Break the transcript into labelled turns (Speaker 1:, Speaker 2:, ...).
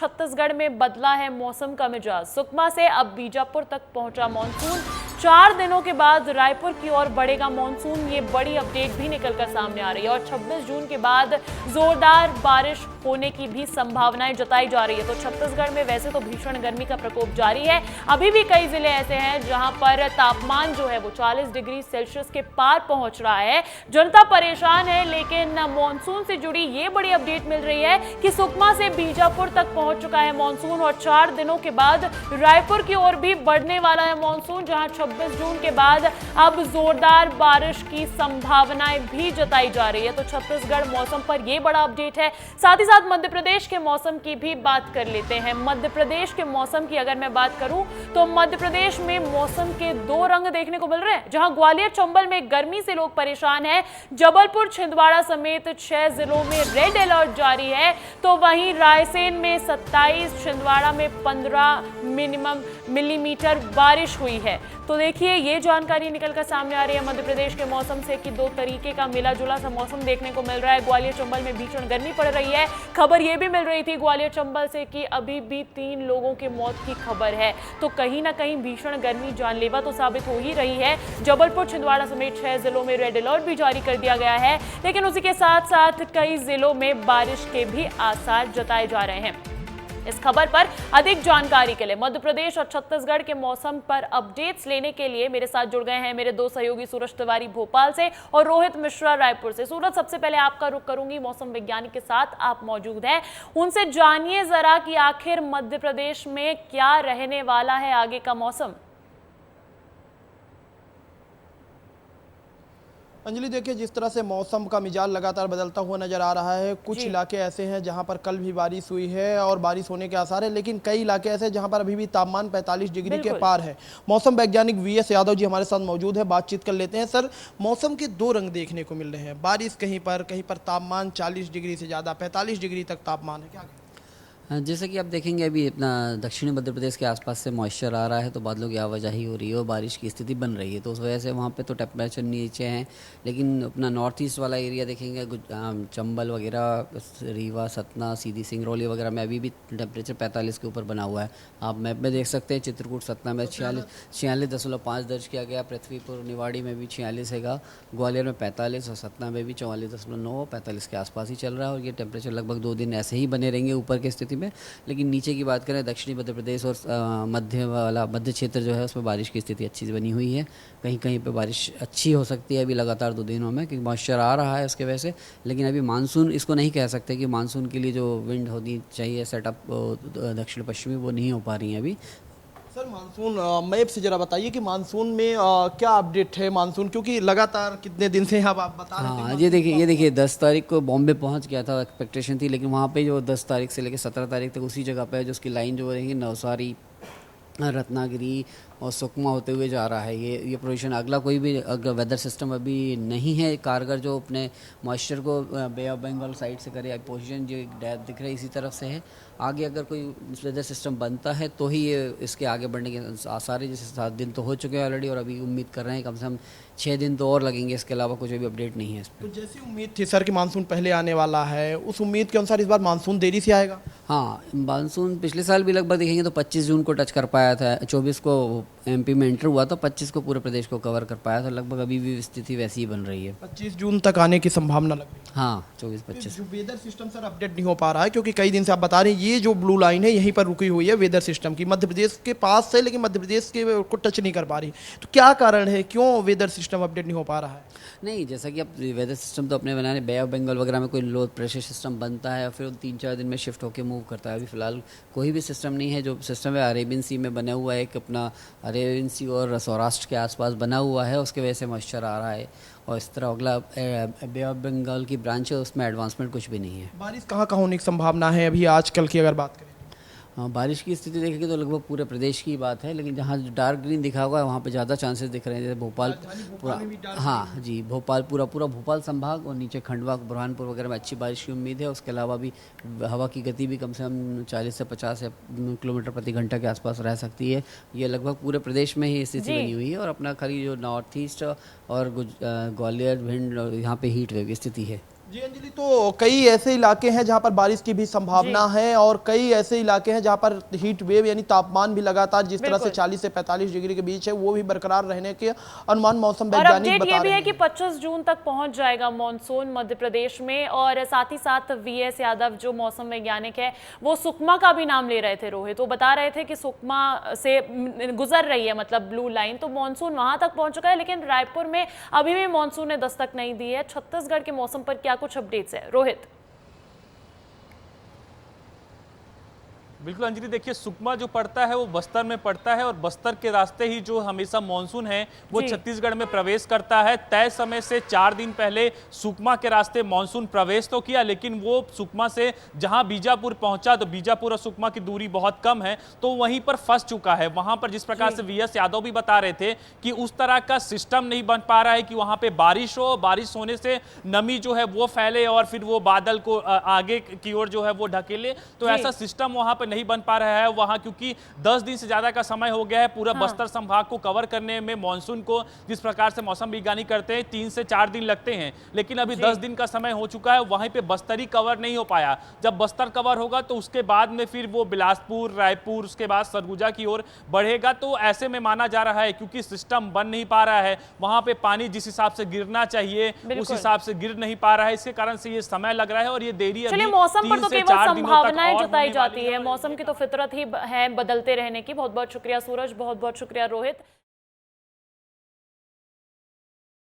Speaker 1: छत्तीसगढ़ में बदला है मौसम का मिजाज। सुकमा से अब बीजापुर तक पहुंचा मॉनसून। 4 दिनों के बाद रायपुर की ओर बढ़ेगा मॉनसून। ये बड़ी अपडेट भी निकलकर सामने आ रही है और 26 जून के बाद जोरदार बारिश होने की भी संभावनाएं जताई जा रही है। तो छत्तीसगढ़ में वैसे तो भीषण गर्मी का प्रकोप जारी है। अभी भी कई जिले ऐसे हैं जहां पर तापमान जो है वो 40 डिग्री सेल्सियस के पार पहुंच रहा है। जनता परेशान है, लेकिन मॉनसून से जुड़ी ये बड़ी अपडेट मिल रही है कि सुकमा से बीजापुर तक पहुंच चुका है मॉनसून और 4 दिनों के बाद रायपुर की ओर भी बढ़ने वाला है मॉनसून, जहां 26 जून के बाद अब जोरदार बारिश की संभावनाएं भी जताई जा रही है। तो छत्तीसगढ़ मौसम पर यह बड़ा अपडेट है। साथ ही साथ मध्य प्रदेश के मौसम की भी बात कर लेते हैं। मध्य प्रदेश के मौसम की अगर मैं बात करूं तो मध्य प्रदेश में मौसम के 2 रंग देखने को मिल रहे हैं। जहां ग्वालियर चंबल में गर्मी से लोग परेशान हैं, जबलपुर छिंदवाड़ा समेत 6 जिलों में रेड अलर्ट जारी है, तो वहीं रायसेन में 27, छिंदवाड़ा में 15 मिलीमीटर बारिश हुई है। तो देखिए, ये जानकारी निकलकर सामने आ रही है मध्य प्रदेश के मौसम से कि 2 तरीके का मिला जुला सा मौसम देखने को मिल रहा है। ग्वालियर चंबल में भीषण गर्मी पड़ रही है। खबर यह भी मिल रही थी ग्वालियर चंबल से कि अभी भी 3 लोगों की मौत की खबर है। तो कहीं ना कहीं भीषण गर्मी जानलेवा तो साबित हो ही रही है। जबलपुर छिंदवाड़ा समेत 6 जिलों में रेड अलर्ट भी जारी कर दिया गया है, लेकिन उसी के साथ साथ कई जिलों में बारिश के भी आसार जताए जा रहे हैं। इस खबर पर अधिक जानकारी के लिए मध्य प्रदेश और छत्तीसगढ़ के मौसम पर अपडेट्स लेने के लिए मेरे साथ जुड़ गए हैं मेरे 2 सहयोगी सूरज तिवारी भोपाल से और रोहित मिश्रा रायपुर से। सूरज, सबसे पहले आपका रुख करूंगी, मौसम वैज्ञानिक के साथ आप मौजूद हैं, उनसे जानिए जरा कि आखिर मध्य प्रदेश में क्या रहने वाला है आगे का मौसम।
Speaker 2: अंजलि, देखिए, जिस तरह से मौसम का मिजाज लगातार बदलता हुआ नजर आ रहा है। कुछ इलाके ऐसे हैं जहां पर कल भी बारिश हुई है और बारिश होने के आसार है, लेकिन कई इलाके ऐसे हैं जहां पर अभी भी तापमान 45 डिग्री के पार है। मौसम वैज्ञानिक VS यादव जी हमारे साथ मौजूद है, बातचीत कर लेते हैं। सर, मौसम के 2 रंग देखने को मिल रहे हैं। बारिश कहीं पर तापमान 40 डिग्री से ज़्यादा 45 डिग्री तक तापमान है, क्या?
Speaker 3: जैसे कि आप देखेंगे अभी अपना दक्षिणी मध्य प्रदेश के आसपास से मॉइस्चर आ रहा है, तो बादलों की आवाजाही हो रही है और बारिश की स्थिति बन रही है, तो उस वजह से वहाँ पे तो टेम्परेचर नीचे हैं। लेकिन अपना नॉर्थ ईस्ट वाला एरिया देखेंगे, चंबल वगैरह, रीवा, सतना, सीधी, सिंगरौली वगैरह में अभी भी टेम्परेचर 45 के ऊपर बना हुआ है। आप मैप में देख सकते हैं, चित्रकूट, सतना में 46.5 दर्ज किया गया, पृथ्वीपुर, निवाड़ी में भी 46 है, ग्वालियर में 45 और सतना में भी 44.9, 45 के आसपास ही चल रहा है। और ये टेम्परेचर लगभग 2 दिन ऐसे ही बने रहेंगे ऊपर की स्थिति में। लेकिन नीचे की बात करें, दक्षिणी मध्य प्रदेश और मध्य क्षेत्र जो है उसमें बारिश की स्थिति अच्छी से बनी हुई है। कहीं कहीं पे बारिश अच्छी हो सकती है अभी लगातार 2 दिनों में, क्योंकि मॉइस्चर आ रहा है उसके वजह से। लेकिन अभी मानसून इसको नहीं कह सकते कि मानसून के लिए जो विंड होनी चाहिए सेटअप दक्षिण पश्चिमी, वो नहीं हो पा रही है अभी।
Speaker 2: सर, मानसून मैप से जरा बताइए कि मानसून में क्या अपडेट है मानसून, क्योंकि लगातार कितने दिन से आप बता रहे थे।
Speaker 3: हाँ, ये देखिए 10 तारीख को बॉम्बे पहुंच गया था, एक्सपेक्टेशन थी, लेकिन वहाँ पे जो 10 तारीख से लेकर 17 तारीख तक उसी जगह पे है, जो उसकी लाइन जो रहेगी नवसारी, रत्नागिरी और सुकमा होते हुए जा रहा है। ये पोजीशन, अगला कोई भी वेदर सिस्टम अभी नहीं है कारगर जो अपने मॉइस्चर को बे ऑफ बंगाल साइड से करे। पोजीशन जो दिख रही है इसी तरफ से है। आगे अगर कोई वेदर सिस्टम बनता है तो ही ये इसके आगे बढ़ने के आसार है। जैसे 7 दिन तो हो चुके हैं ऑलरेडी और अभी उम्मीद कर रहे हैं कम से कम 6 दिन तो और लगेंगे। इसके अलावा कुछ भी अपडेट नहीं है इस पर।
Speaker 2: तो जैसी उम्मीद थी सर कि मानसून पहले आने वाला है, उस उम्मीद के अनुसार इस बार मानसून देरी से आएगा।
Speaker 3: हाँ, मानसून पिछले साल भी लगभग देखेंगे तो 25 जून को टच कर पाया था, 24 को MP में एंटर हुआ था, 25 को पूरे प्रदेश को कवर कर पाया था। लगभग अभी भी स्थिति वैसी ही बन रही है।
Speaker 2: 25 जून तक आने की संभावना लग रही है।
Speaker 3: हाँ, 24-25।
Speaker 2: जो वेदर सिस्टम सर अपडेट नहीं हो पा रहा है, क्योंकि कई दिन से आप बता रहे हैं ये जो ब्लू लाइन है यहीं पर रुकी हुई है वेदर सिस्टम की, मध्य प्रदेश के पास है, लेकिन मध्य प्रदेश के को टच नहीं कर पा रही। तो क्या कारण है, क्यों वेदर सिस्टम अपडेट नहीं हो पा रहा है?
Speaker 3: नहीं, जैसा कि अब वेदर सिस्टम तो अपने बनाने, बे ऑफ बंगाल वगैरह में कोई लो प्रेशर सिस्टम बनता है और फिर 3-4 दिन में शिफ्ट होकर मूव करता है। अभी फिलहाल कोई भी सिस्टम नहीं है। जो सिस्टम है अरेबियन सी में बना हुआ है, एक अपना अरेबियन सी और सौराष्ट्र के आसपास बना हुआ है, उसके वजह से मॉइस्चर आ रहा है। और इस तरह अगला बे ऑफ बंगाल की ब्रांच है, उसमें एडवांसमेंट कुछ भी नहीं है।
Speaker 2: बारिश कहाँ कहाँ होने की संभावना है अभी आजकल की अगर बात करें?
Speaker 3: बारिश की स्थिति देखेंगे तो लगभग पूरे प्रदेश की बात है, लेकिन जहाँ डार्क ग्रीन दिखा हुआ है वहाँ पे ज़्यादा चांसेस दिख रहे हैं। जैसे भोपाल पूरा, हाँ जी, भोपाल पूरा भोपाल संभाग और नीचे खंडवा, बुरहानपुर वगैरह में अच्छी बारिश की उम्मीद है। उसके अलावा भी हवा की गति भी कम से कम 40 से 50 किलोमीटर प्रति घंटा के आसपास रह सकती है। ये लगभग पूरे प्रदेश में ही स्थिति बनी हुई है। और अपना खाली जो नॉर्थ ईस्ट और ग्वालियर, भिंड, यहाँ पे हीट वेव की स्थिति है।
Speaker 2: जी अंजलि, तो कई ऐसे इलाके हैं जहां पर बारिश की भी संभावना है और कई ऐसे इलाके हैं जहां पर हीट वेव यानी तापमान भी लगातार जिस तरह से 40 से 45 डिग्री के बीच है वो भी बरकरार रहने के अनुमान मौसम
Speaker 1: और
Speaker 2: वैज्ञानिक
Speaker 1: अपडेट
Speaker 2: बता
Speaker 1: ये भी
Speaker 2: रहे
Speaker 1: है
Speaker 2: हैं।
Speaker 1: कि 25 जून तक पहुंच जाएगा मॉनसून मध्य प्रदेश में। और साथ ही साथ वीएस यादव जो मौसम वैज्ञानिक है वो सुकमा का भी नाम ले रहे थे रोहित। वो बता रहे थे कि सुकमा से गुजर रही है मतलब ब्लू लाइन, तो मॉनसून वहां तक पहुंच चुका है। लेकिन रायपुर में अभी भी मॉनसून ने दस्तक नहीं दी है। छत्तीसगढ़ के मौसम पर क्या कुछ अपडेट्स है रोहित?
Speaker 4: बिल्कुल अंजलि, देखिए सुकमा जो पड़ता है वो बस्तर में पड़ता है और बस्तर के रास्ते ही जो हमेशा मानसून है वो छत्तीसगढ़ में प्रवेश करता है। तय समय से 4 दिन पहले सुकमा के रास्ते मानसून प्रवेश तो किया, लेकिन वो सुकमा से जहां बीजापुर पहुंचा तो बीजापुर और सुकमा की दूरी बहुत कम है, तो वहीं पर फंस चुका है। वहां पर जिस प्रकार से वीएस यादव भी बता रहे थे कि उस तरह का सिस्टम नहीं बन पा रहा है कि वहां पे बारिश हो, बारिश होने से नमी जो है वो फैले और फिर वो बादल को आगे की ओर जो है वो ढकेले, तो ऐसा सिस्टम वहां पर नहीं बन पा रहा है वहां, क्योंकि 10 दिन से ज्यादा का समय हो गया है पूरा बस्तर संभाग को कवर करने में। मॉनसून को जिस प्रकार से मौसम वैज्ञानिक करते हैं 3 से 4 दिन लगते हैं, लेकिन अभी 10 दिन का समय हो चुका है, वहीं पे बस्तर ही कवर नहीं हो पाया। जब बस्तर कवर होगा तो उसके बाद में फिर वो बिलासपुर, रायपुर, उसके बाद सरगुजा की ओर बढ़ेगा। तो ऐसे में माना जा रहा है क्योंकि सिस्टम बन नहीं पा रहा है, वहां पे पानी जिस हिसाब से गिरना चाहिए उस हिसाब से गिर नहीं पा रहा है, इसके कारण से ये समय लग रहा है और ये देरी अभी
Speaker 1: मौसम पर तो केवल संभावनाएं जताई जाती है,
Speaker 4: है।
Speaker 1: मौसम की तो फितरत ही है बदलते रहने की। बहुत बहुत शुक्रिया सूरज, बहुत बहुत शुक्रिया रोहित।